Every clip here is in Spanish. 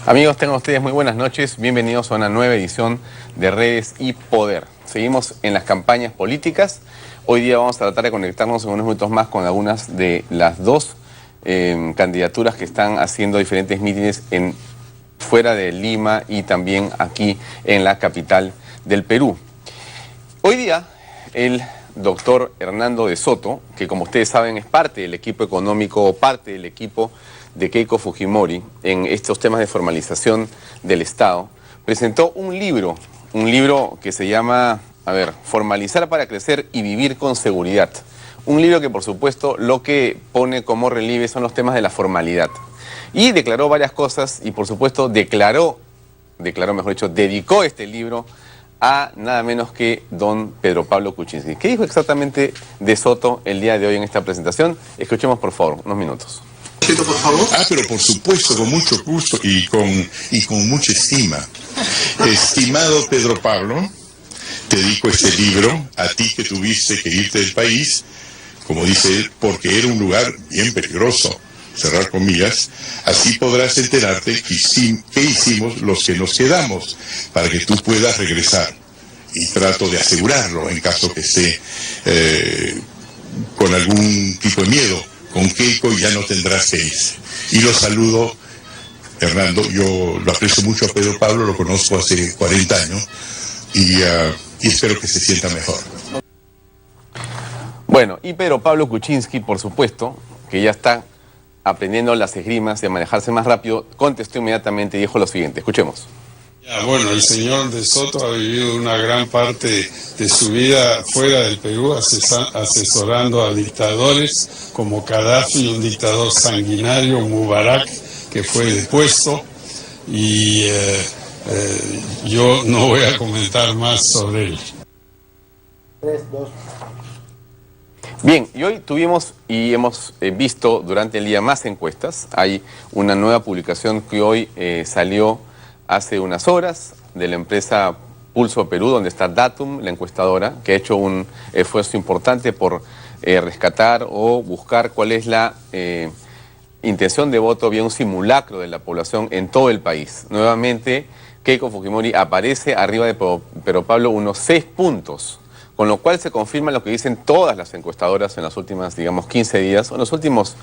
Amigos, tengan ustedes muy buenas noches. Bienvenidos a una nueva edición de Redes y Poder. Seguimos en las campañas políticas. Hoy día vamos a tratar de conectarnos en unos minutos más con algunas de las dos candidaturas que están haciendo diferentes mítines fuera de Lima y también aquí en la capital del Perú. Hoy día el doctor Hernando de Soto, que como ustedes saben es parte del equipo económico o parte del equipo de Keiko Fujimori en estos temas de formalización del Estado, presentó un libro que se llama, Formalizar para crecer y vivir con seguridad. Un libro que por supuesto lo que pone como relieve son los temas de la formalidad. Y declaró varias cosas y por supuesto dedicó este libro a nada menos que don Pedro Pablo Kuczynski. ¿Qué dijo exactamente de Soto el día de hoy en esta presentación? Escuchemos por favor unos minutos. Por favor. Pero por supuesto, con mucho gusto y con mucha estima. Estimado Pedro Pablo, te dedico este libro a ti que tuviste que irte del país, como dice él, porque era un lugar bien peligroso, cerrar comillas. Así podrás enterarte qué hicimos los que nos quedamos para que tú puedas regresar. Y trato de asegurarlo en caso que esté con algún tipo de miedo. Con Keiko ya no tendrás que irse. Y lo saludo, Hernando, yo lo aprecio mucho a Pedro Pablo, lo conozco hace 40 años y espero que se sienta mejor. Bueno, y Pedro Pablo Kuczynski, por supuesto, que ya está aprendiendo las esgrimas y a manejarse más rápido, contestó inmediatamente y dijo lo siguiente, escuchemos. Bueno, el señor de Soto ha vivido una gran parte de su vida fuera del Perú, asesorando a dictadores como Gaddafi, un dictador sanguinario, Mubarak, que fue depuesto, y yo no voy a comentar más sobre él. 3, 2. Bien, y hoy tuvimos y hemos visto durante el día más encuestas. Hay una nueva publicación que hoy salió hace unas horas de la empresa Pulso Perú, donde está Datum, la encuestadora, que ha hecho un esfuerzo importante por rescatar o buscar cuál es la intención de voto vía un simulacro de la población en todo el país. Nuevamente, Keiko Fujimori aparece arriba de Pedro Pablo unos 6 puntos, con lo cual se confirma lo que dicen todas las encuestadoras en las últimas, 15 días, o en los últimos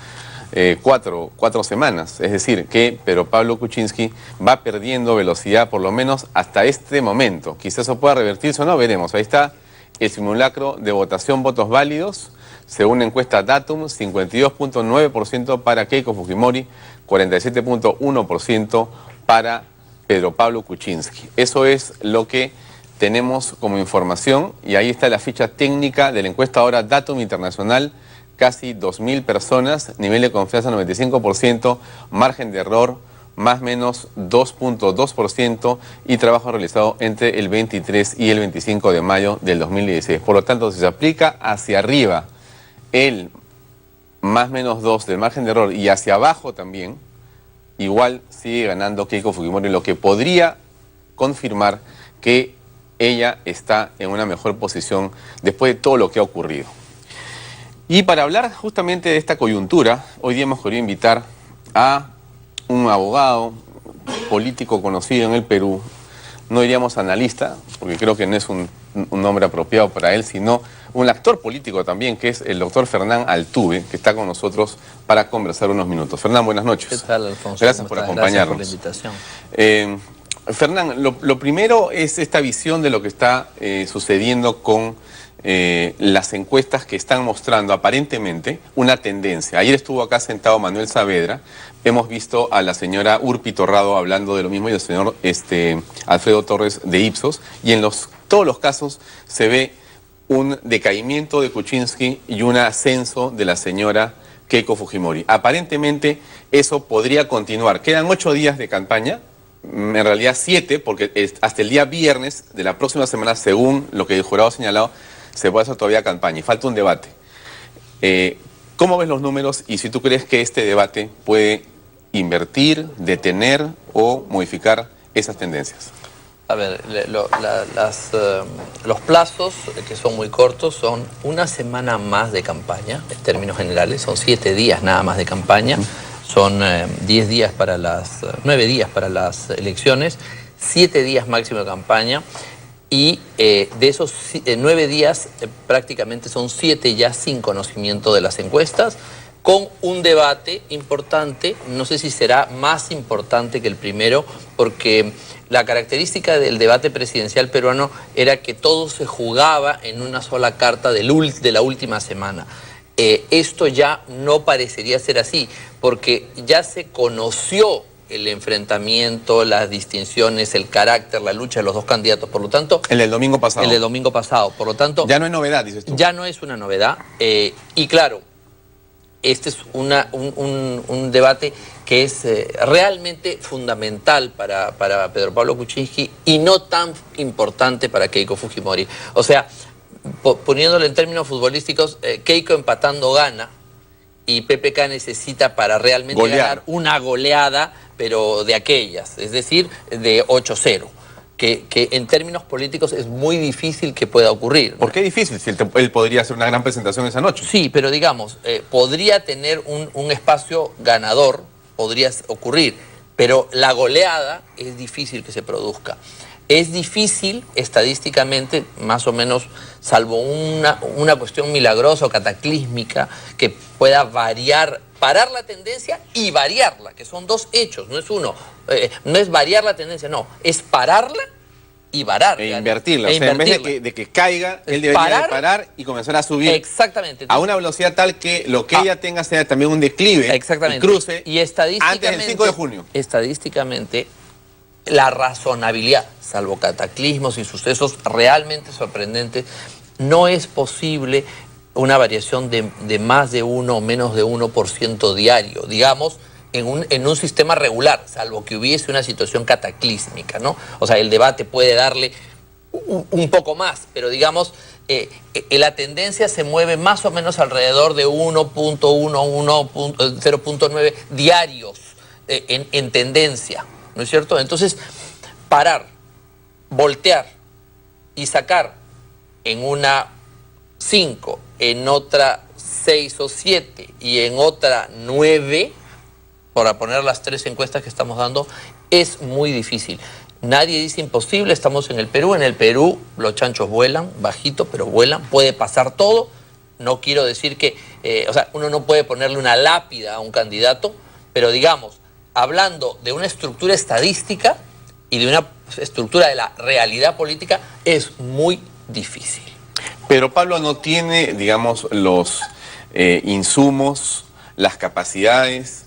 4 semanas. Es decir, que Pedro Pablo Kuczynski va perdiendo velocidad, por lo menos hasta este momento. Quizás eso pueda revertirse o no, veremos. Ahí está el simulacro de votación, votos válidos. Según la encuesta Datum, 52.9% para Keiko Fujimori, 47.1% para Pedro Pablo Kuczynski. Eso es lo que tenemos como información y ahí está la ficha técnica de la encuestadora Datum Internacional. Casi 2.000 personas, nivel de confianza 95%, margen de error más o menos 2.2% y trabajo realizado entre el 23 y el 25 de mayo del 2016. Por lo tanto, si se aplica hacia arriba el más o menos 2 del margen de error y hacia abajo también, igual sigue ganando Keiko Fujimori, lo que podría confirmar que ella está en una mejor posición después de todo lo que ha ocurrido. Y para hablar justamente de esta coyuntura, hoy día hemos querido invitar a un abogado político conocido en el Perú, no diríamos analista, porque creo que no es un nombre apropiado para él, sino un actor político también, que es el doctor Fernán Altuve, que está con nosotros para conversar unos minutos. Fernán, buenas noches. ¿Qué tal, Alfonso? Gracias por acompañarnos. Gracias por la invitación. Fernán, lo primero es esta visión de lo que está sucediendo con las encuestas que están mostrando aparentemente una tendencia. Ayer estuvo acá sentado Manuel Saavedra, hemos visto a la señora Urpi Torrado hablando de lo mismo y el señor Alfredo Torres de Ipsos, y en todos los casos se ve un decaimiento de Kuczynski y un ascenso de la señora Keiko Fujimori. Aparentemente eso podría continuar. Quedan 8 días de campaña, en realidad 7, porque hasta el día viernes de la próxima semana, según lo que el jurado ha señalado, se puede hacer todavía campaña y falta un debate. ¿Cómo ves los números y si tú crees que este debate puede invertir, detener o modificar esas tendencias? A ver, los plazos, que son muy cortos, son una semana más de campaña, en términos generales, son 7 días nada más de campaña. son 10 días para 9 días para las elecciones, 7 días máximo de campaña, y de esos 9 días prácticamente son 7 ya sin conocimiento de las encuestas, con un debate importante. No sé si será más importante que el primero, porque la característica del debate presidencial peruano era que todo se jugaba en una sola carta de la última semana. Esto ya no parecería ser así, porque ya se conoció el enfrentamiento, las distinciones, el carácter, la lucha de los dos candidatos. Por lo tanto... El del domingo pasado. El del domingo pasado. Por lo tanto... Ya no es novedad, dices tú. Ya no es una novedad. Y claro, este es un debate que es realmente fundamental para Pedro Pablo Kuczynski y no tan importante para Keiko Fujimori. O sea, poniéndolo en términos futbolísticos, Keiko empatando gana y PPK necesita para realmente ganar una goleada, pero de aquellas, es decir, de 8-0. Que en términos políticos es muy difícil que pueda ocurrir. ¿Por qué difícil? Si él podría hacer una gran presentación esa noche. Sí, pero digamos, podría tener un espacio ganador, podría ocurrir, pero la goleada es difícil que se produzca. Es difícil estadísticamente, más o menos, salvo una cuestión milagrosa o cataclísmica que pueda parar la tendencia y variarla, que son dos hechos, no es uno. No es variar la tendencia, no, es pararla y varar. E invertirla, o sea, en vez de que caiga, él debería de parar y comenzar a subir. Exactamente. A una velocidad tal que lo que ella tenga sea también un declive, exactamente. Y cruce y estadísticamente, antes del 5 de junio. Estadísticamente, la razonabilidad, salvo cataclismos y sucesos realmente sorprendentes, no es posible una variación de más de 1 o menos de 1% diario, digamos, en un sistema regular, salvo que hubiese una situación cataclísmica, ¿no? O sea, el debate puede darle un poco más, pero digamos, la tendencia se mueve más o menos alrededor de 0.9 diarios en tendencia, ¿no es cierto? Entonces, parar, voltear y sacar en una 5, en otra 6 o 7 y en otra 9, para poner las 3 encuestas que estamos dando, es muy difícil. Nadie dice imposible, estamos en el Perú. En el Perú los chanchos vuelan, bajito, pero vuelan, puede pasar todo. No quiero decir que, o sea, uno no puede ponerle una lápida a un candidato, pero digamos, hablando de una estructura estadística y de una estructura de la realidad política, es muy difícil. Pero Pablo no tiene, digamos, los insumos, las capacidades,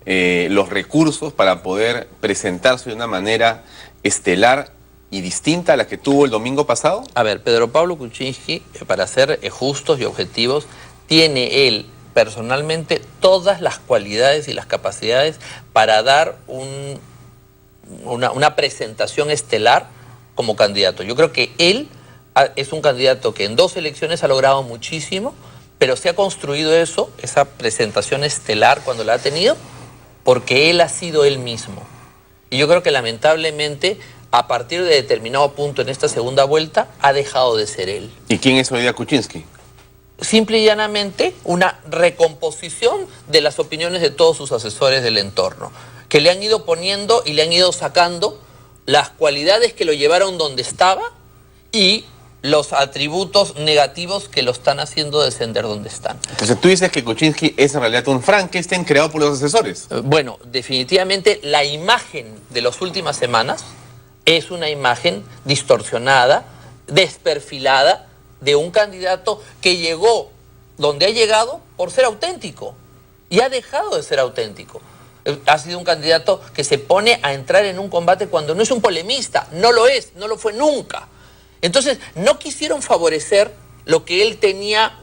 los recursos para poder presentarse de una manera estelar y distinta a la que tuvo el domingo pasado. A ver, Pedro Pablo Kuczynski, para ser justos y objetivos, tiene él personalmente todas las cualidades y las capacidades para dar una presentación estelar como candidato. Yo creo que él es un candidato que en 2 elecciones ha logrado muchísimo, pero se ha construido esa presentación estelar cuando la ha tenido, porque él ha sido él mismo. Y yo creo que lamentablemente, a partir de determinado punto en esta segunda vuelta, ha dejado de ser él. ¿Y quién es hoy día Kuczynski? Simple y llanamente una recomposición de las opiniones de todos sus asesores del entorno, que le han ido poniendo y le han ido sacando las cualidades que lo llevaron donde estaba y los atributos negativos que lo están haciendo descender donde están. Entonces tú dices que Kuczynski es en realidad un Frankenstein creado por los asesores. Bueno, definitivamente la imagen de las últimas semanas es una imagen distorsionada, desperfilada, de un candidato que llegó donde ha llegado por ser auténtico y ha dejado de ser auténtico. Ha sido un candidato que se pone a entrar en un combate cuando no es un polemista, no lo es, no lo fue nunca. Entonces, no quisieron favorecer lo que él tenía,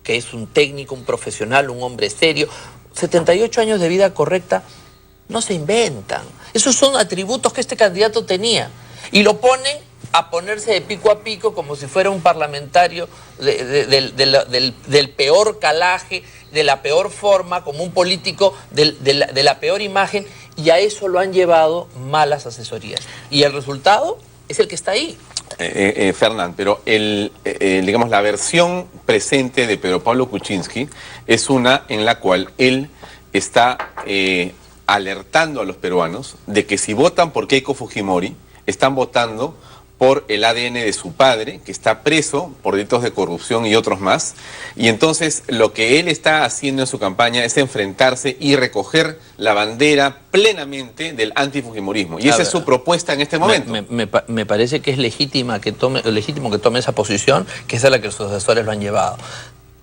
que es un técnico, un profesional, un hombre serio. 78 años de vida correcta no se inventan. Esos son atributos que este candidato tenía. Y lo ponen a ponerse de pico a pico como si fuera un parlamentario del peor calaje, de la peor forma, como un político de la peor imagen, y a eso lo han llevado malas asesorías. Y el resultado es el que está ahí. Fernán, pero digamos, la versión presente de Pedro Pablo Kuczynski es una en la cual él está alertando a los peruanos de que si votan por Keiko Fujimori, están votando por el ADN de su padre, que está preso por delitos de corrupción y otros más. Y entonces lo que él está haciendo en su campaña es enfrentarse y recoger la bandera plenamente del antifujimorismo. Y esa es su propuesta en este momento. Me parece que es legítimo que tome esa posición, que es a la que sus asesores lo han llevado.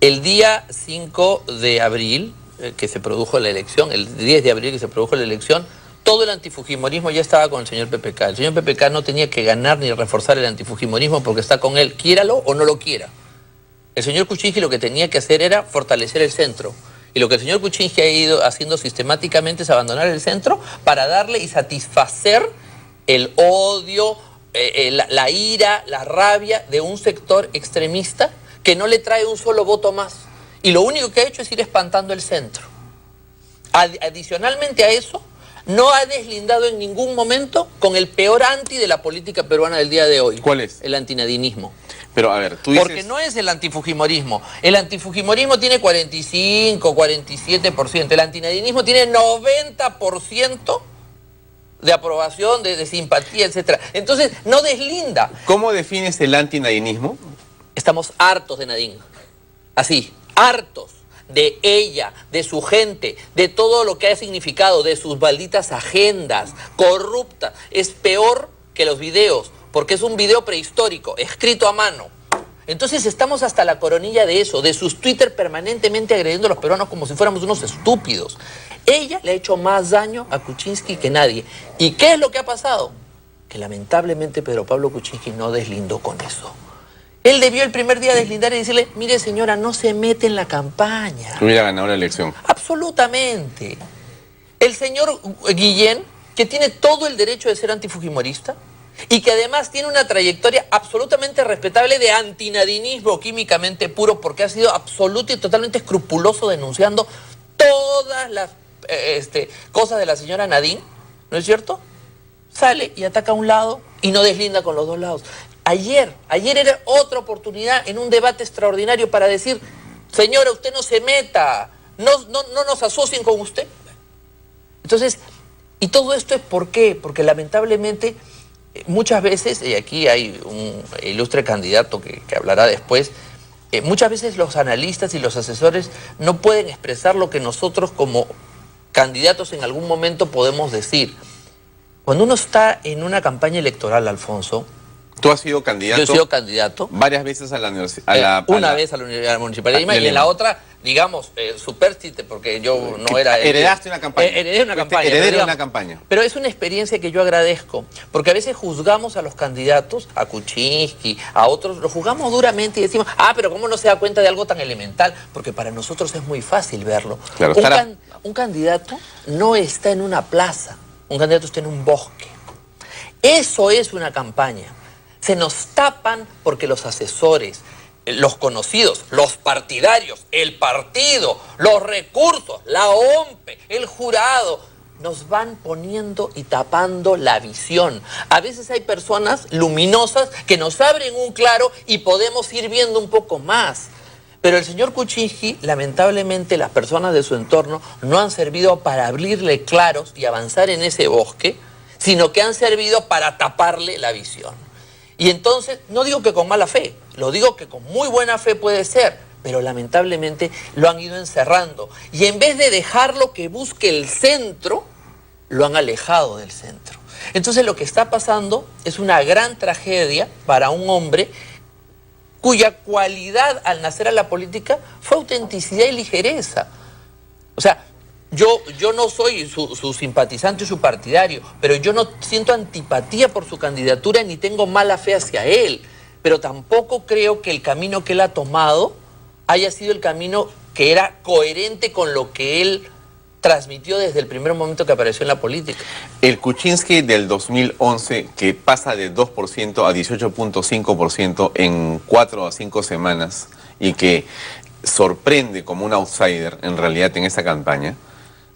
El día 5 de abril, que se produjo la elección, el 10 de abril que se produjo la elección, todo el antifujimorismo ya estaba con el señor PPK. El señor PPK no tenía que ganar ni reforzar el antifujimorismo porque está con él, quiéralo o no lo quiera. El señor Kuczynski lo que tenía que hacer era fortalecer el centro. Y lo que el señor Kuczynski ha ido haciendo sistemáticamente es abandonar el centro para darle y satisfacer el odio, la ira, la rabia de un sector extremista que no le trae un solo voto más. Y lo único que ha hecho es ir espantando el centro. Adicionalmente a eso, no ha deslindado en ningún momento con el peor anti de la política peruana del día de hoy. ¿Cuál es? El antinadinismo. Pero a ver, tú dices... Porque no es el antifujimorismo. El antifujimorismo tiene 45, 47%. El antinadinismo tiene 90% de aprobación, de simpatía, etc. Entonces, no deslinda. ¿Cómo defines el antinadinismo? Estamos hartos de Nadine. Así, hartos de ella, de su gente, de todo lo que ha significado, de sus malditas agendas corruptas. Es peor que los videos, porque es un video prehistórico, escrito a mano. Entonces estamos hasta la coronilla de eso, de sus Twitter permanentemente agrediendo a los peruanos como si fuéramos unos estúpidos. Ella le ha hecho más daño a Kuczynski que nadie. ¿Y qué es lo que ha pasado? Que lamentablemente Pedro Pablo Kuczynski no deslindó con eso. Él debió el primer día deslindar y decirle, mire señora, no se mete en la campaña. Hubiera ganado la elección. Absolutamente. El señor Guillén, que tiene todo el derecho de ser antifujimorista y que además tiene una trayectoria absolutamente respetable de antinadinismo químicamente puro, porque ha sido absoluto y totalmente escrupuloso denunciando todas las cosas de la señora Nadine, ¿no es cierto? Sale y ataca a un lado y no deslinda con los dos lados. Ayer era otra oportunidad en un debate extraordinario para decir, señora, usted no se meta, no nos asocien con usted. Entonces, y todo esto es ¿por qué? Porque lamentablemente muchas veces, y aquí hay un ilustre candidato que hablará después, muchas veces los analistas y los asesores no pueden expresar lo que nosotros como candidatos en algún momento podemos decir. Cuando uno está en una campaña electoral, Alfonso... ¿Tú has sido candidato? Yo he sido candidato. ¿Varias veces a la universidad? Una vez a la Municipalidad de Lima y en la otra, digamos, supérstite, porque yo no era... Heredaste una campaña. Heredé una campaña. Heredé una campaña. Pero es una experiencia que yo agradezco, porque a veces juzgamos a los candidatos, a Kuczynski, a otros, los juzgamos duramente y decimos, pero ¿cómo no se da cuenta de algo tan elemental? Porque para nosotros es muy fácil verlo. Claro, un candidato no está en una plaza, un candidato está en un bosque. Eso es una campaña. Se nos tapan porque los asesores, los conocidos, los partidarios, el partido, los recursos, la OMPE, el jurado, nos van poniendo y tapando la visión. A veces hay personas luminosas que nos abren un claro y podemos ir viendo un poco más. Pero el señor Kuczynski, lamentablemente, las personas de su entorno no han servido para abrirle claros y avanzar en ese bosque, sino que han servido para taparle la visión. Y entonces, no digo que con mala fe, lo digo que con muy buena fe puede ser, pero lamentablemente lo han ido encerrando. Y en vez de dejarlo que busque el centro, lo han alejado del centro. Entonces lo que está pasando es una gran tragedia para un hombre cuya cualidad al nacer a la política fue autenticidad y ligereza. O sea, yo no soy su simpatizante o su partidario, pero yo no siento antipatía por su candidatura ni tengo mala fe hacia él. Pero tampoco creo que el camino que él ha tomado haya sido el camino que era coherente con lo que él transmitió desde el primer momento que apareció en la política. El Kuczynski del 2011, que pasa de 2% a 18.5% en 4 a 5 semanas y que sorprende como un outsider en realidad en esa campaña,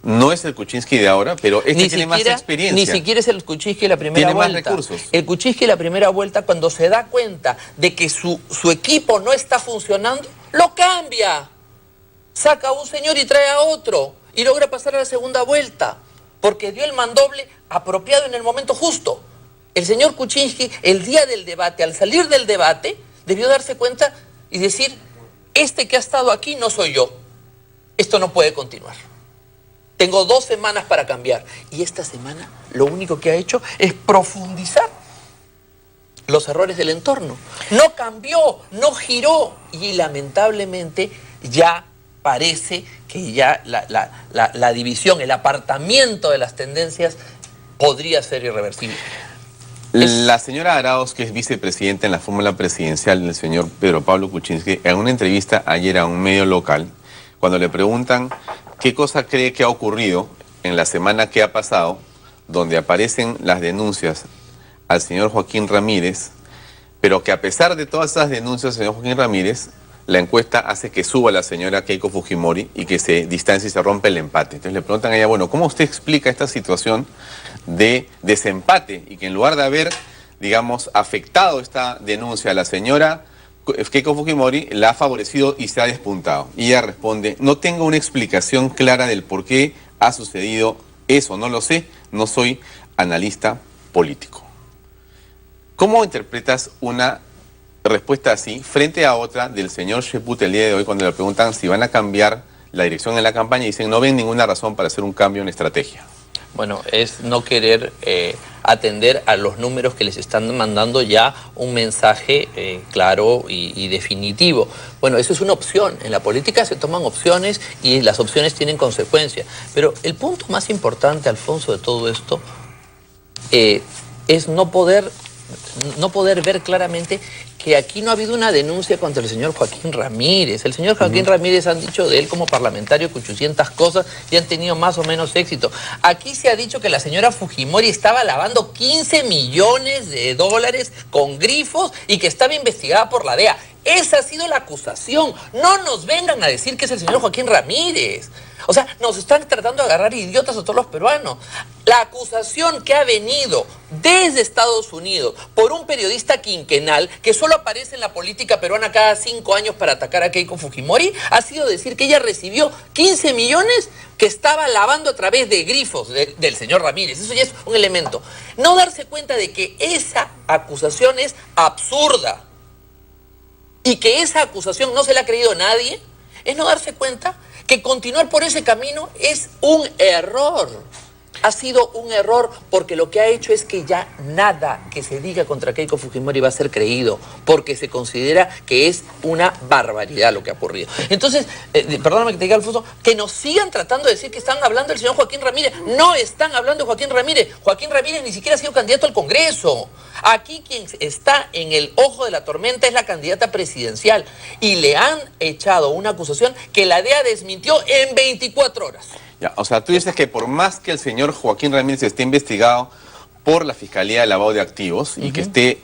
no es el Kuczynski de ahora, pero tiene más experiencia. Ni siquiera es el Kuczynski de la primera vuelta. Tiene más recursos. El Kuczynski de la primera vuelta, cuando se da cuenta de que su equipo no está funcionando, lo cambia. saca a un señor y trae a otro y logra pasar a la segunda vuelta, porque dio el mandoble apropiado en el momento justo. El señor Kuczynski, el día del debate, al salir del debate, debió darse cuenta y decir, este que ha estado aquí no soy yo, esto no puede continuar. Tengo 2 semanas para cambiar. Y esta semana lo único que ha hecho es profundizar los errores del entorno. No cambió, no giró y lamentablemente ya parece que ya la división, el apartamiento de las tendencias podría ser irreversible. La señora Arauz, que es vicepresidenta en la fórmula presidencial del señor Pedro Pablo Kuczynski, en una entrevista ayer a un medio local, cuando le preguntan qué cosa cree que ha ocurrido en la semana que ha pasado, donde aparecen las denuncias al señor Joaquín Ramírez, pero que a pesar de todas esas denuncias al señor Joaquín Ramírez, la encuesta hace que suba la señora Keiko Fujimori y que se distancie y se rompe el empate. Entonces le preguntan a ella, bueno, ¿cómo usted explica esta situación de desempate y que en lugar de haber, digamos, afectado esta denuncia a la señora Keiko Fujimori, la ha favorecido y se ha despuntado? Y ella responde, no tengo una explicación clara del por qué ha sucedido eso, no lo sé, no soy analista político. ¿Cómo interpretas una respuesta así frente a otra del señor Cheput el día de hoy cuando le preguntan si van a cambiar la dirección en la campaña y dicen no ven ninguna razón para hacer un cambio en estrategia? Bueno, es no querer atender a los números que les están mandando ya un mensaje claro y definitivo. Bueno, eso es una opción. En la política se toman opciones y las opciones tienen consecuencias. Pero el punto más importante, Alfonso, de todo esto es no poder ver claramente que aquí no ha habido una denuncia contra el señor Joaquín Ramírez. El señor Joaquín Ramírez han dicho de él como parlamentario 800 cosas y han tenido más o menos éxito. Aquí se ha dicho que la señora Fujimori estaba lavando 15 millones de dólares con grifos y que estaba investigada por la DEA. Esa ha sido la acusación. No nos vengan a decir que es el señor Joaquín Ramírez. O sea, nos están tratando de agarrar idiotas a todos los peruanos. La acusación que ha venido desde Estados Unidos por un periodista quinquenal que solo aparece en la política peruana cada 5 años para atacar a Keiko Fujimori ha sido decir que ella recibió 15 millones que estaba lavando a través de grifos del señor Ramírez. Eso ya es un elemento. No darse cuenta de que esa acusación es absurda y que esa acusación no se la ha creído nadie, es no darse cuenta que continuar por ese camino es un error. Ha sido un error porque lo que ha hecho es que ya nada que se diga contra Keiko Fujimori va a ser creído, porque se considera que es una barbaridad lo que ha ocurrido. Entonces, perdóname que te diga, Alfonso, que nos sigan tratando de decir que están hablando del señor Joaquín Ramírez. No están hablando de Joaquín Ramírez. Joaquín Ramírez ni siquiera ha sido candidato al Congreso. Aquí quien está en el ojo de la tormenta es la candidata presidencial y le han echado una acusación que la DEA desmintió en 24 horas. Ya, o sea, tú dices que por más que el señor Joaquín Ramírez esté investigado por la Fiscalía de Lavado de Activos y que esté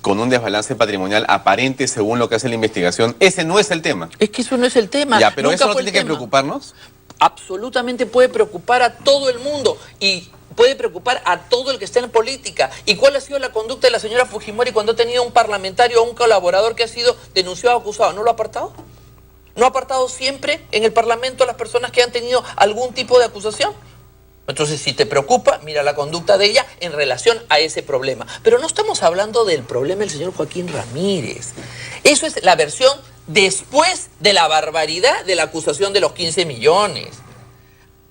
con un desbalance patrimonial aparente según lo que hace la investigación, ese no es el tema. Es que eso no es el tema. Ya, pero nunca eso no fue tiene que preocuparnos. Absolutamente puede preocupar a todo el mundo y puede preocupar a todo el que esté en política. ¿Y cuál ha sido la conducta de la señora Fujimori cuando ha tenido un parlamentario o un colaborador que ha sido denunciado o acusado? ¿No lo ha apartado? ¿No ha apartado siempre en el Parlamento a las personas que han tenido algún tipo de acusación? Entonces, si te preocupa, mira la conducta de ella en relación a ese problema. Pero no estamos hablando del problema del señor Joaquín Ramírez. Eso es la versión después de la barbaridad de la acusación de los 15 millones.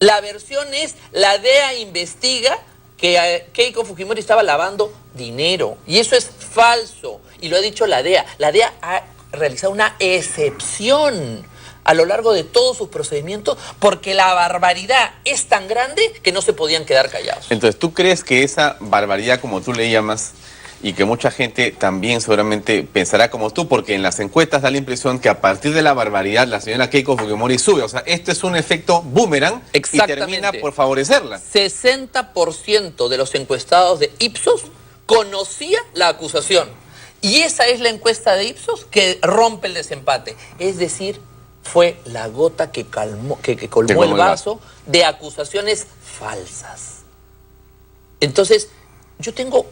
La versión es, la DEA investiga que Keiko Fujimori estaba lavando dinero. Y eso es falso. Y lo ha dicho la DEA. La DEA ha realizado una excepción a lo largo de todos sus procedimientos porque la barbaridad es tan grande que no se podían quedar callados. Entonces, ¿tú crees que esa barbaridad, como tú le llamas, y que mucha gente también seguramente pensará como tú, porque en las encuestas da la impresión que a partir de la barbaridad la señora Keiko Fujimori sube? O sea, este es un efecto boomerang y termina por favorecerla. 60% de los encuestados de Ipsos conocía la acusación. Y esa es la encuesta de Ipsos que rompe el desempate. Es decir, fue la gota que colmó el vaso de acusaciones falsas. Entonces, yo tengo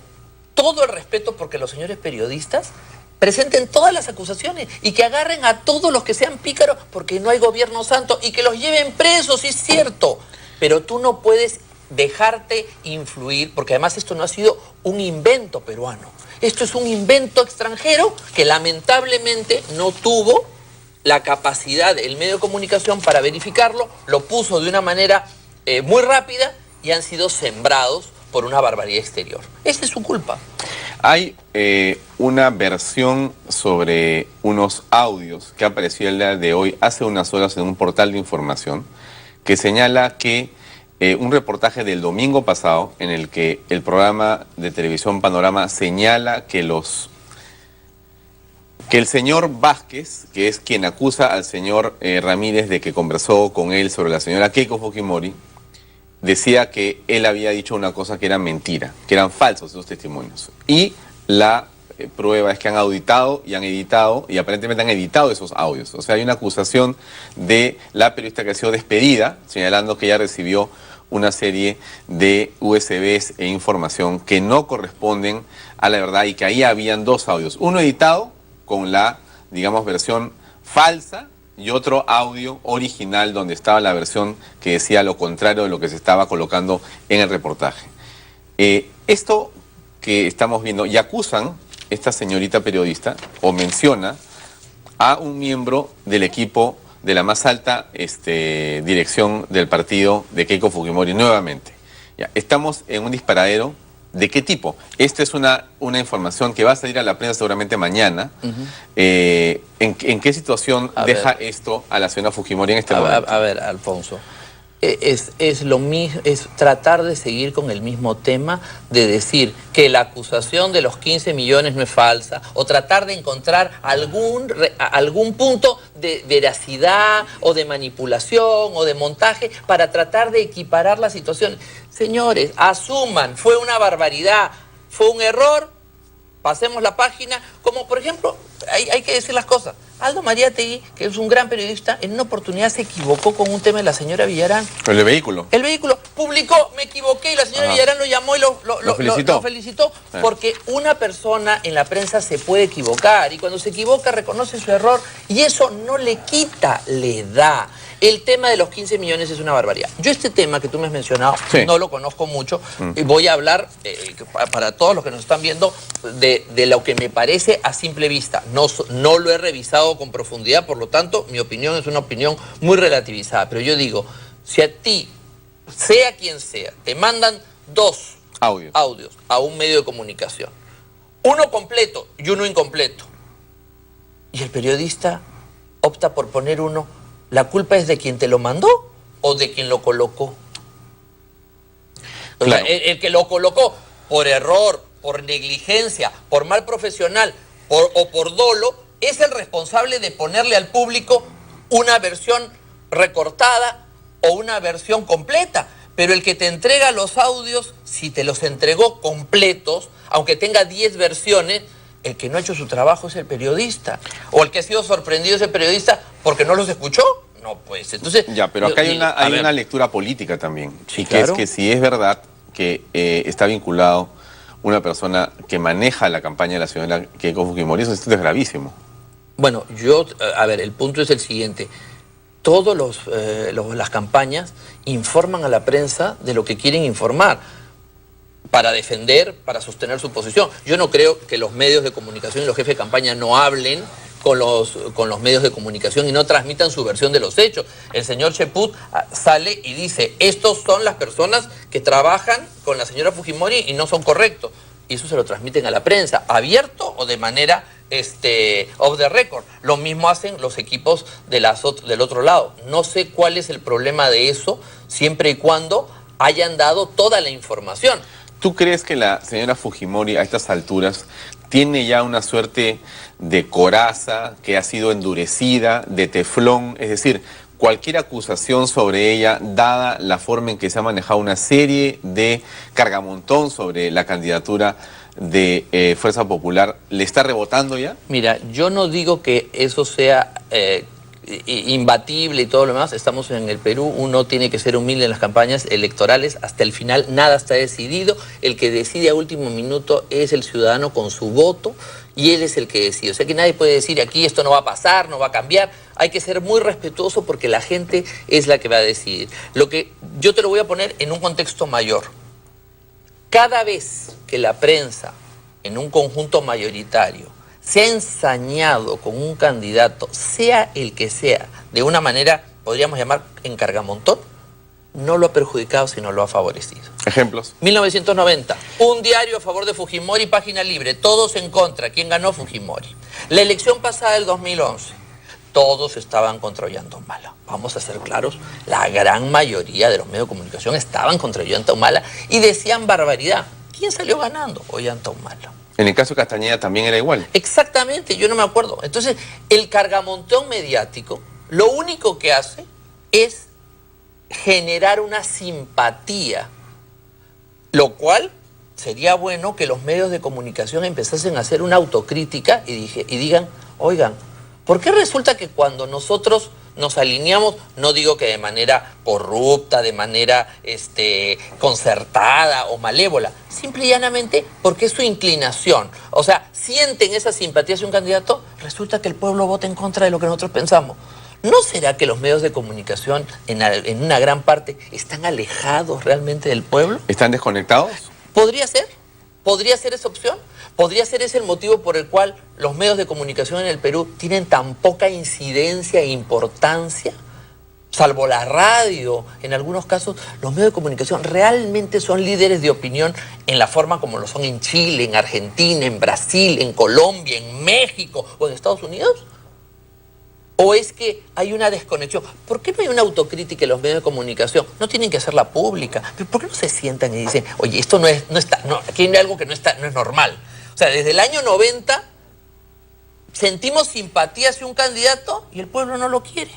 todo el respeto porque los señores periodistas presenten todas las acusaciones y que agarren a todos los que sean pícaros, porque no hay gobierno santo, y que los lleven presos, sí es cierto. Pero tú no puedes dejarte influir, porque además esto no ha sido un invento peruano. Esto es un invento extranjero que lamentablemente no tuvo la capacidad el medio de comunicación para verificarlo, lo puso de una manera muy rápida y han sido sembrados por una barbarie exterior. Esa es su culpa. Hay una versión sobre unos audios que apareció el día de hoy, hace unas horas, en un portal de información, que señala que un reportaje del domingo pasado, en el que el programa de televisión Panorama señala que el señor Vázquez, que es quien acusa al señor Ramírez de que conversó con él sobre la señora Keiko Fujimori, decía que él había dicho una cosa que era mentira, que eran falsos esos testimonios. Y la prueba es que han auditado y han editado, y aparentemente han editado esos audios. O sea, hay una acusación de la periodista que ha sido despedida, señalando que ella recibió una serie de USBs e información que no corresponden a la verdad, y que ahí habían dos audios. Uno editado con la, digamos, versión falsa, y otro audio original donde estaba la versión que decía lo contrario de lo que se estaba colocando en el reportaje. Esto que estamos viendo, y acusan esta señorita periodista, o menciona a un miembro del equipo de la más alta dirección del partido de Keiko Fujimori nuevamente. Ya, estamos en un disparadero. ¿De qué tipo? Esta es una información que va a salir a la prensa seguramente mañana. ¿En qué situación deja esto a la señora Fujimori en este momento? A ver, Alfonso, es lo mismo, es tratar de seguir con el mismo tema, de decir que la acusación de los 15 millones no es falsa, o tratar de encontrar algún punto de veracidad o de manipulación o de montaje para tratar de equiparar la situación. Señores, asuman, fue una barbaridad, fue un error, pasemos la página, como por ejemplo, hay que decir las cosas. Aldo Mariátegui, que es un gran periodista, en una oportunidad se equivocó con un tema de la señora Villarán. ¿El vehículo? El vehículo. Publicó, me equivoqué, y la señora Villarán lo llamó y lo felicitó. Porque una persona en la prensa se puede equivocar, y cuando se equivoca reconoce su error, y eso no le quita, le da. El tema de los 15 millones es una barbaridad. Yo este tema que tú me has mencionado, sí, no lo conozco mucho, y voy a hablar, para todos los que nos están viendo, de lo que me parece a simple vista. No lo he revisado con profundidad, por lo tanto, mi opinión es una opinión muy relativizada. Pero yo digo, si a ti, sea quien sea, te mandan dos audios a un medio de comunicación, uno completo y uno incompleto, y el periodista opta por poner uno, ¿la culpa es de quien te lo mandó o de quien lo colocó? O sea, el que lo colocó por error, por negligencia, por mal profesional o por dolo, es el responsable de ponerle al público una versión recortada o una versión completa. Pero el que te entrega los audios, si te los entregó completos, aunque tenga 10 versiones, el que no ha hecho su trabajo es el periodista. O el que ha sido sorprendido es el periodista porque no los escuchó. No, pues, entonces... Ya, pero acá hay una lectura política también. Sí, que claro, es que si es verdad que está vinculado una persona que maneja la campaña de la señora Keiko Fujimori, eso es gravísimo. Bueno, el punto es el siguiente. Todas las campañas informan a la prensa de lo que quieren informar, para defender, para sostener su posición. Yo no creo que los medios de comunicación y los jefes de campaña no hablen con los medios de comunicación y no transmitan su versión de los hechos. El señor Cheput sale y dice, estos son las personas que trabajan con la señora Fujimori y no son correctos. Y eso se lo transmiten a la prensa, abierto o de manera off the record. Lo mismo hacen los equipos del otro lado. No sé cuál es el problema de eso, siempre y cuando hayan dado toda la información. ¿Tú crees que la señora Fujimori a estas alturas tiene ya una suerte de coraza que ha sido endurecida, de teflón? Es decir, cualquier acusación sobre ella, dada la forma en que se ha manejado una serie de cargamontón sobre la candidatura de Fuerza Popular, ¿le está rebotando ya? Mira, yo no digo que eso sea imbatible y todo lo demás. Estamos en el Perú, uno tiene que ser humilde en las campañas electorales, hasta el final nada está decidido, el que decide a último minuto es el ciudadano con su voto, y él es el que decide. O sea que nadie puede decir aquí esto no va a pasar, no va a cambiar. Hay que ser muy respetuoso porque la gente es la que va a decidir. Lo que yo te lo voy a poner en un contexto mayor. Cada vez que la prensa, en un conjunto mayoritario, se ha ensañado con un candidato, sea el que sea, de una manera, podríamos llamar, en cargamontón, no lo ha perjudicado, sino lo ha favorecido. Ejemplos. 1990, un diario a favor de Fujimori, página libre, todos en contra. ¿Quién ganó? Fujimori. La elección pasada del 2011, todos estaban contra Ollanta Humala. Vamos a ser claros, la gran mayoría de los medios de comunicación estaban contra Ollanta Humala y decían barbaridad. ¿Quién salió ganando? Ollanta Humala. En el caso de Castañeda también era igual. Exactamente, yo no me acuerdo. Entonces, el cargamontón mediático, lo único que hace es generar una simpatía, lo cual sería bueno que los medios de comunicación empezasen a hacer una autocrítica y digan, oigan, ¿por qué resulta que cuando nosotros nos alineamos, no digo que de manera corrupta, de manera concertada o malévola, simple y llanamente porque es su inclinación? O sea, sienten esa simpatía hacia un candidato, resulta que el pueblo vota en contra de lo que nosotros pensamos. ¿No será que los medios de comunicación en una gran parte están alejados realmente del pueblo? ¿Están desconectados? ¿Podría ser esa opción? ¿Podría ser ese el motivo por el cual los medios de comunicación en el Perú tienen tan poca incidencia e importancia? Salvo la radio, en algunos casos, los medios de comunicación realmente son líderes de opinión en la forma como lo son en Chile, en Argentina, en Brasil, en Colombia, en México o en Estados Unidos. ¿O es que hay una desconexión? ¿Por qué no hay una autocrítica en los medios de comunicación? No tienen que hacerla pública. ¿Pero por qué no se sientan y dicen, oye, esto aquí hay algo que no es normal? O sea, desde el año 90 sentimos simpatía hacia un candidato y el pueblo no lo quiere.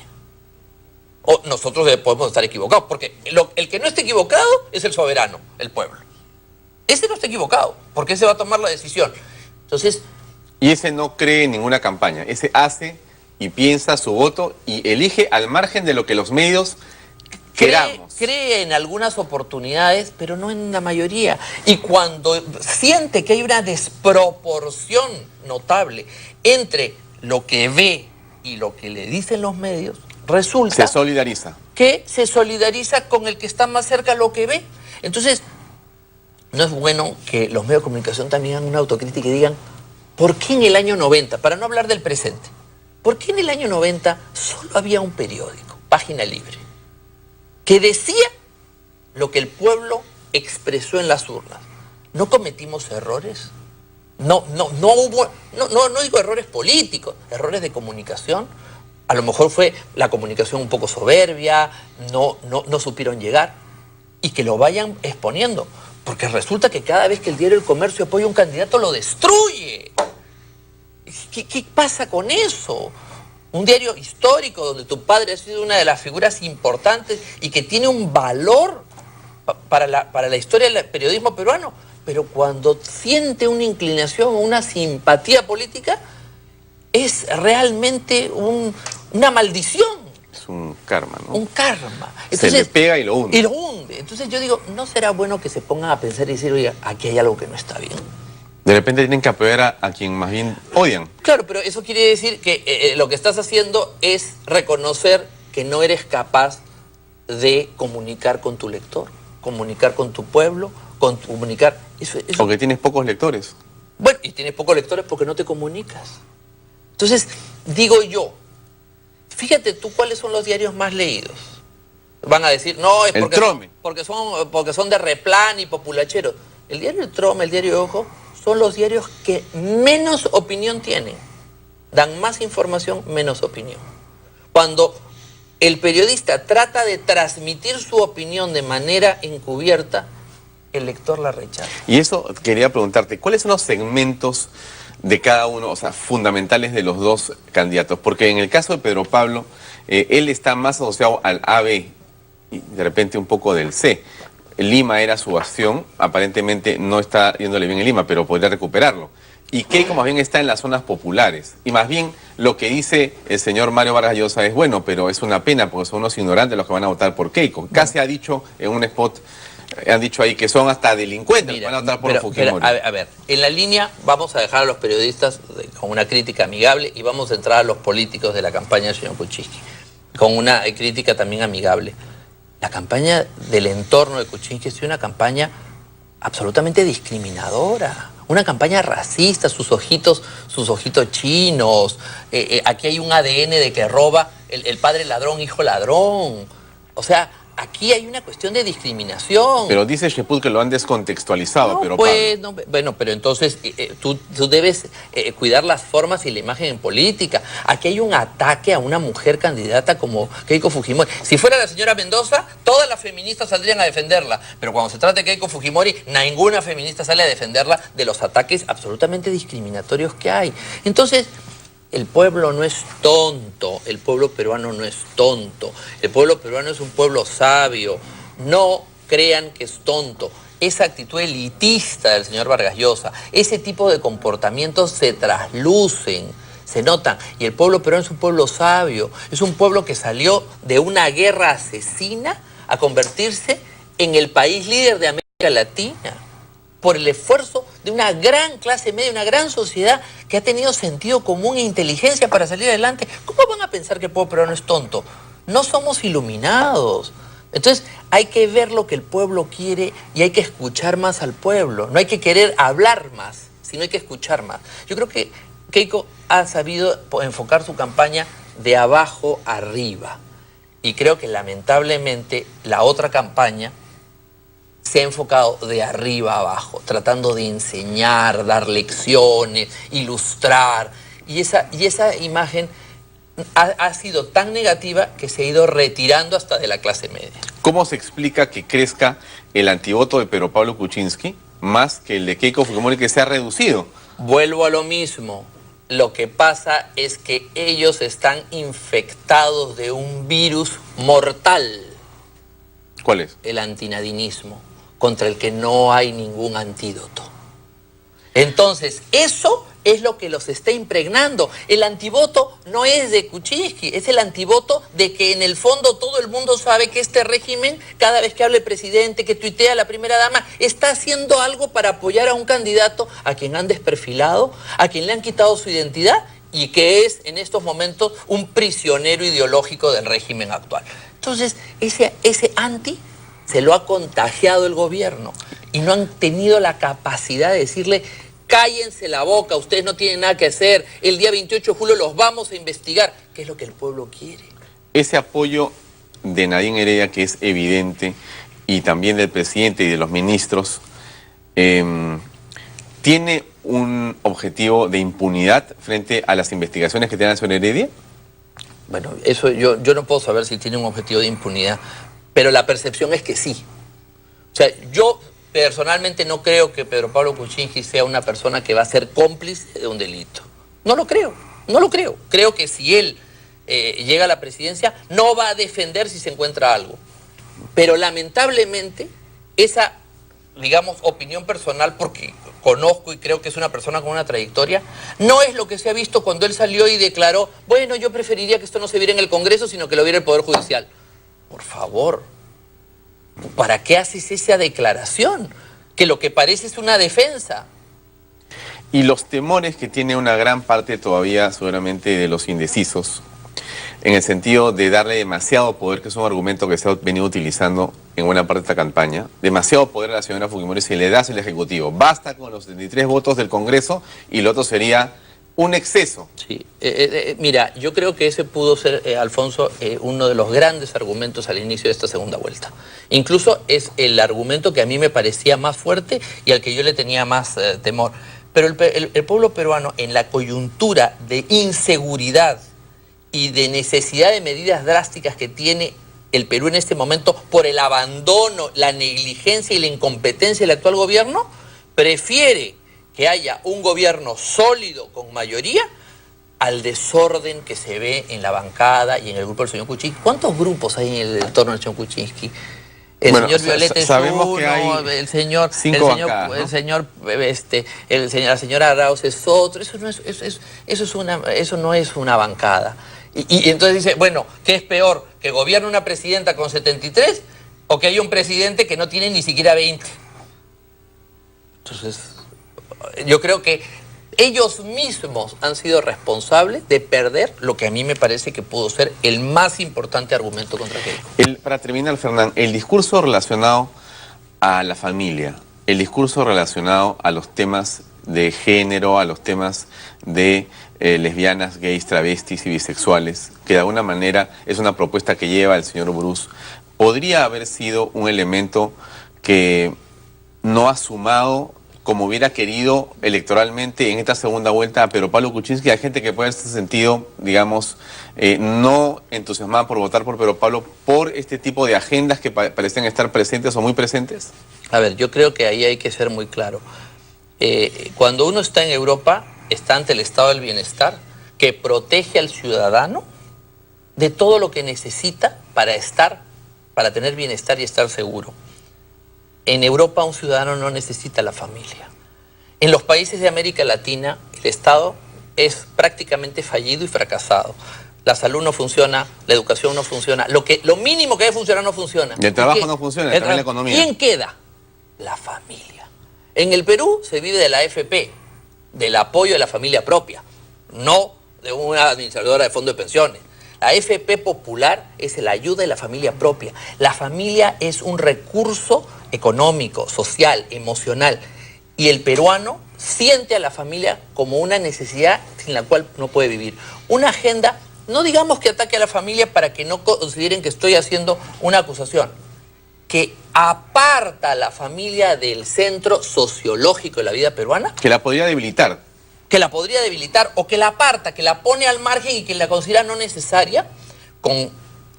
O nosotros podemos estar equivocados, porque el que no esté equivocado es el soberano, el pueblo. Ese no está equivocado, porque ese va a tomar la decisión. Entonces... Y ese no cree en ninguna campaña, ese hace y piensa su voto y elige al margen de lo que los medios queramos. Cree en algunas oportunidades, pero no en la mayoría. Y cuando siente que hay una desproporción notable entre lo que ve y lo que le dicen los medios, resulta... Se solidariza. Que se solidariza con el que está más cerca a lo que ve. Entonces, no es bueno que los medios de comunicación también hagan una autocrítica y digan, ¿por qué en el año 90, para no hablar del presente, ¿por qué en el año 90 solo había un periódico, Página Libre, que decía lo que el pueblo expresó en las urnas? ¿No cometimos errores? No digo errores políticos, errores de comunicación. A lo mejor fue la comunicación un poco soberbia, no supieron llegar. Y que lo vayan exponiendo, porque resulta que cada vez que el diario El Comercio apoya a un candidato lo destruye. ¿Qué pasa con eso? Un diario histórico donde tu padre ha sido una de las figuras importantes y que tiene un valor para la historia del periodismo peruano, pero cuando siente una inclinación, una simpatía política, es realmente una maldición. Es un karma, ¿no? Un karma. Entonces, se le pega y lo hunde. Y lo hunde. Entonces yo digo, ¿no será bueno que se pongan a pensar y decir, oiga, aquí hay algo que no está bien? De repente tienen que apoyar a quien más bien odian. Claro, pero eso quiere decir que lo que estás haciendo es reconocer que no eres capaz de comunicar con tu lector, comunicar con tu pueblo, comunicar... Eso. Porque tienes pocos lectores. Bueno, y tienes pocos lectores porque no te comunicas. Entonces, digo yo, fíjate tú cuáles son los diarios más leídos. Van a decir, no, es porque son de replán y populacheros. El diario El Trome, el diario Ojo, son los diarios que menos opinión tienen. Dan más información, menos opinión. Cuando el periodista trata de transmitir su opinión de manera encubierta, el lector la rechaza. Y eso quería preguntarte, ¿cuáles son los segmentos de cada uno, o sea, fundamentales de los dos candidatos? Porque en el caso de Pedro Pablo, él está más asociado al AB y de repente un poco del C. Lima era su bastión, aparentemente no está yéndole bien en Lima, pero podría recuperarlo. Y Keiko más bien está en las zonas populares. Y más bien lo que dice el señor Mario Vargas Llosa es bueno, pero es una pena porque son unos ignorantes los que van a votar por Keiko. Casi ha dicho en un spot, Han dicho ahí que son hasta delincuentes. Mira, van a votar por Fujimori. A ver, en la línea vamos a dejar a los periodistas con una crítica amigable y vamos a entrar a los políticos de la campaña del señor Kuczynski con una crítica también amigable. La campaña del entorno de Kuczynski ha sido una campaña absolutamente discriminadora, una campaña racista, sus ojitos chinos, aquí hay un ADN de que roba el padre ladrón, hijo ladrón, o sea, aquí hay una cuestión de discriminación. Pero dice Sheput que lo han descontextualizado, No, pero pues, no, bueno, pero entonces tú debes cuidar las formas y la imagen en política. Aquí hay un ataque a una mujer candidata como Keiko Fujimori. Si fuera la señora Mendoza, todas las feministas saldrían a defenderla. Pero cuando se trata de Keiko Fujimori, ninguna feminista sale a defenderla de los ataques absolutamente discriminatorios que hay. Entonces, el pueblo no es tonto, el pueblo peruano no es tonto, el pueblo peruano es un pueblo sabio, no crean que es tonto. Esa actitud elitista del señor Vargas Llosa, ese tipo de comportamientos se traslucen, se notan, y el pueblo peruano es un pueblo sabio, es un pueblo que salió de una guerra asesina a convertirse en el país líder de América Latina, por el esfuerzo de una gran clase media, una gran sociedad que ha tenido sentido común e inteligencia para salir adelante. ¿Cómo van a pensar que el pueblo peruano es tonto? No somos iluminados. Entonces hay que ver lo que el pueblo quiere y hay que escuchar más al pueblo. No hay que querer hablar más, sino hay que escuchar más. Yo creo que Keiko ha sabido enfocar su campaña de abajo arriba. Y creo que lamentablemente la otra campaña se ha enfocado de arriba a abajo, tratando de enseñar, dar lecciones, ilustrar. Y esa imagen ha sido tan negativa que se ha ido retirando hasta de la clase media. ¿Cómo se explica que crezca el antivoto de Pedro Pablo Kuczynski más que el de Keiko Fujimori, que se ha reducido? Vuelvo a lo mismo. Lo que pasa es que ellos están infectados de un virus mortal. ¿Cuál es? El antinadinismo, contra el que no hay ningún antídoto. Entonces, eso es lo que los está impregnando. El antivoto no es de Kuczynski, es el antivoto de que en el fondo todo el mundo sabe que este régimen, cada vez que habla el presidente, que tuitea la primera dama, está haciendo algo para apoyar a un candidato a quien han desperfilado, a quien le han quitado su identidad y que es en estos momentos un prisionero ideológico del régimen actual. Entonces, ese anti se lo ha contagiado el gobierno y no han tenido la capacidad de decirle: cállense la boca, ustedes no tienen nada que hacer, el día 28 de julio los vamos a investigar, que es lo que el pueblo quiere. Ese apoyo de Nadine Heredia, que es evidente, y también del presidente y de los ministros, ¿tiene un objetivo de impunidad frente a las investigaciones que tienen sobre Heredia? Bueno, eso yo no puedo saber si tiene un objetivo de impunidad, pero la percepción es que sí. O sea, yo personalmente no creo que Pedro Pablo Kuczynski sea una persona que va a ser cómplice de un delito. No lo creo, no lo creo. Creo que si él llega a la presidencia, no va a defender si se encuentra algo. Pero lamentablemente, esa, digamos, opinión personal, porque conozco y creo que es una persona con una trayectoria, no es lo que se ha visto cuando él salió y declaró: bueno, yo preferiría que esto no se viera en el Congreso, sino que lo viera el Poder Judicial. Por favor, ¿para qué haces esa declaración? Que lo que parece es una defensa. Y los temores que tiene una gran parte todavía, seguramente, de los indecisos, en el sentido de darle demasiado poder, que es un argumento que se ha venido utilizando en buena parte de esta campaña, demasiado poder a la señora Fujimori si le das el Ejecutivo. Basta con los 73 votos del Congreso y lo otro sería un exceso. Sí, mira, yo creo que ese pudo ser, Alfonso, uno de los grandes argumentos al inicio de esta segunda vuelta. Incluso es el argumento que a mí me parecía más fuerte y al que yo le tenía más temor. Pero el pueblo peruano, en la coyuntura de inseguridad y de necesidad de medidas drásticas que tiene el Perú en este momento por el abandono, la negligencia y la incompetencia del actual gobierno, prefiere que haya un gobierno sólido con mayoría al desorden que se ve en la bancada y en el grupo del señor Kuczynski. ¿Cuántos grupos hay en el entorno del señor Kuczynski? El señor Violeta es uno, que hay la señora Arauz es otro. Eso no es una bancada. Y entonces dice, bueno, ¿qué es peor? ¿Que gobierne una presidenta con 73 o que haya un presidente que no tiene ni siquiera 20. Entonces, yo creo que ellos mismos han sido responsables de perder lo que a mí me parece que pudo ser el más importante argumento contra Keiko. Para terminar, Fernán, el discurso relacionado a la familia, el discurso relacionado a los temas de género, a los temas de lesbianas, gays, travestis y bisexuales, que de alguna manera es una propuesta que lleva el señor Bruce, podría haber sido un elemento que no ha sumado como hubiera querido electoralmente en esta segunda vuelta a Pedro Pablo Kuczynski. Hay gente que puede en este sentido, digamos, no entusiasmada por votar por Pedro Pablo por este tipo de agendas que parecen estar presentes o muy presentes. A ver, yo creo que ahí hay que ser muy claro. Cuando uno está en Europa, está ante el estado del bienestar que protege al ciudadano de todo lo que necesita para tener bienestar y estar seguro. En Europa un ciudadano no necesita la familia. En los países de América Latina el Estado es prácticamente fallido y fracasado. La salud no funciona, la educación no funciona, lo mínimo que debe funcionar no funciona. Y el trabajo no funciona, también la economía. ¿Quién queda? La familia. En el Perú se vive de la AFP, del apoyo de la familia propia, no de una administradora de fondo de pensiones. La AFP popular es la ayuda de la familia propia. La familia es un recurso económico, social, emocional. Y el peruano siente a la familia como una necesidad sin la cual no puede vivir. Una agenda, no digamos que ataque a la familia para que no consideren que estoy haciendo una acusación, que aparta a la familia del centro sociológico de la vida peruana. Que la podría debilitar. Que la podría debilitar o que la aparta, que la pone al margen y que la considera no necesaria, con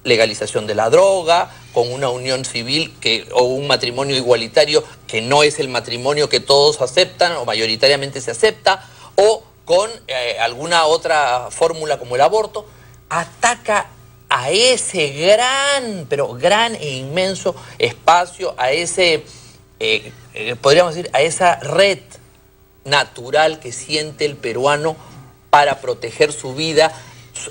legalización de la droga, con una unión civil o un matrimonio igualitario que no es el matrimonio que todos aceptan o mayoritariamente se acepta, o con alguna otra fórmula como el aborto. Ataca a ese gran, pero gran e inmenso espacio, a ese, podríamos decir, a esa red natural que siente el peruano para proteger su vida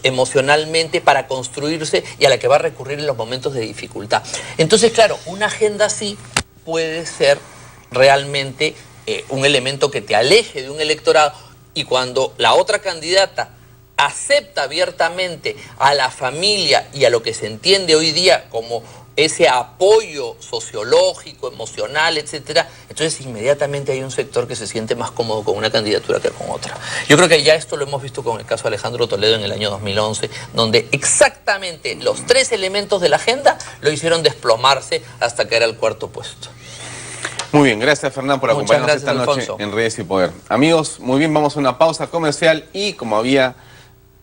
emocionalmente, para construirse y a la que va a recurrir en los momentos de dificultad. Entonces, claro, una agenda así puede ser realmente un elemento que te aleje de un electorado, y cuando la otra candidata acepta abiertamente a la familia y a lo que se entiende hoy día como ese apoyo sociológico, emocional, etcétera, entonces inmediatamente hay un sector que se siente más cómodo con una candidatura que con otra. Yo creo que ya esto lo hemos visto con el caso de Alejandro Toledo en el año 2011, donde exactamente los tres elementos de la agenda lo hicieron desplomarse hasta caer al cuarto puesto. Muy bien, gracias Fernán por acompañarnos esta noche en Redes y Poder. Amigos, muy bien, vamos a una pausa comercial y como había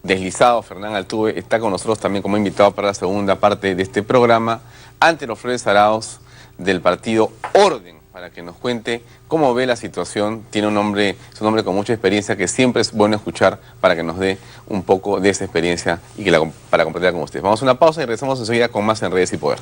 deslizado, Fernán Altuve está con nosotros también como invitado para la segunda parte de este programa, Ángelo Flores Arauz del partido Orden, para que nos cuente cómo ve la situación. Tiene es un hombre con mucha experiencia que siempre es bueno escuchar para que nos dé un poco de esa experiencia y para compartirla con ustedes. Vamos a una pausa y regresamos enseguida con más en Redes y Poder.